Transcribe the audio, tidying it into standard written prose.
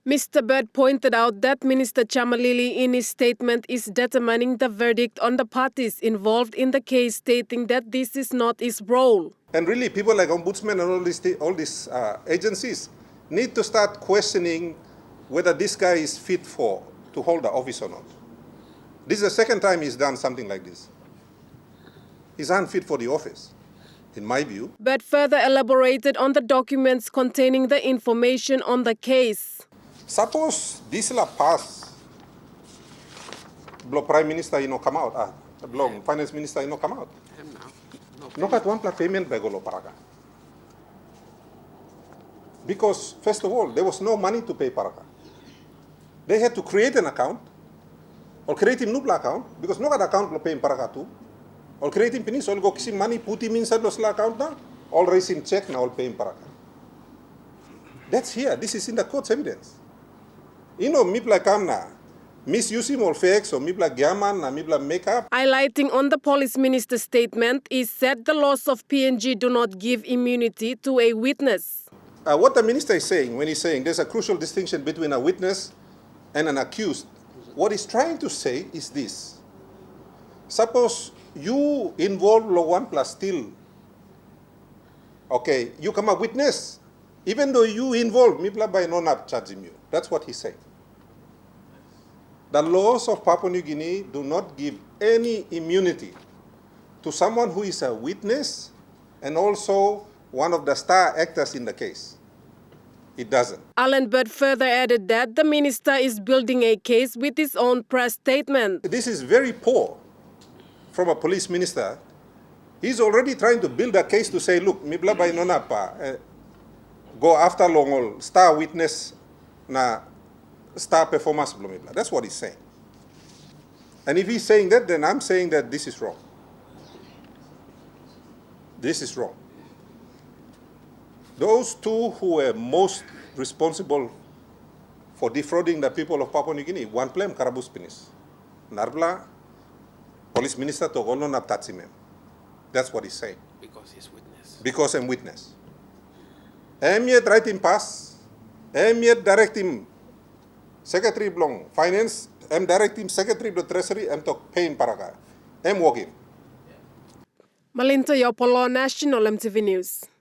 Mr. Bird pointed out that Minister Tsiamalili in his statement is determining the verdict on the parties involved in the case, stating that this is not his role. And really, people like Ombudsman and all these agencies need to start questioning whether this guy is fit to hold the office or not. This is the second time he's done something like this. He's unfit for the office, in my view. But further elaborated on the documents containing the information on the case. Suppose this la pass, blow Prime Minister come out, blow Finance Minister come out. No kat one payment by Golo Paraka. Because first of all, there was no money to pay Paraka. They had to create an account, or create a new account, because no account lo pay Paraka too. Or create him pinis, all go kisi money, put him inside los account na, all raise him check na, all pay Paraka. That's here. This is in the court's evidence. You know, mipla kamna, misusing all fakes or mipla gaman na mipla makeup. Highlighting on the police minister's statement, he said the laws of PNG do not give immunity to a witness. What the minister is saying when he's saying there's a crucial distinction between a witness and an accused, what he's trying to say is this. Suppose you involve law 1 plus still, okay, you come a witness, even though you involve, mipla by no not charging you. That's what he's saying. The laws of Papua New Guinea do not give any immunity to someone who is a witness and also one of the star actors in the case. It doesn't. Allan Bird further added that the minister is building a case with his own press statement. This is very poor from a police minister. He's already trying to build a case to say, look, mibla by nonapa, go after long star witness na star performance. That's what he's saying. And if he's saying that, then I'm saying that this is wrong. This is wrong. Those two who were most responsible for defrauding the people of Papua New Guinea, one plem karabus pinis. Narbla, police minister togono na tatsimem. That's what he's saying. Because he's witness. Because I'm witness. Yet write him pass. Yet direct him Secretary Blong Finance. Direct him Secretary of the Treasury. To pay him Paraka. Walk him. Malinta Yopolo, National EMTV News.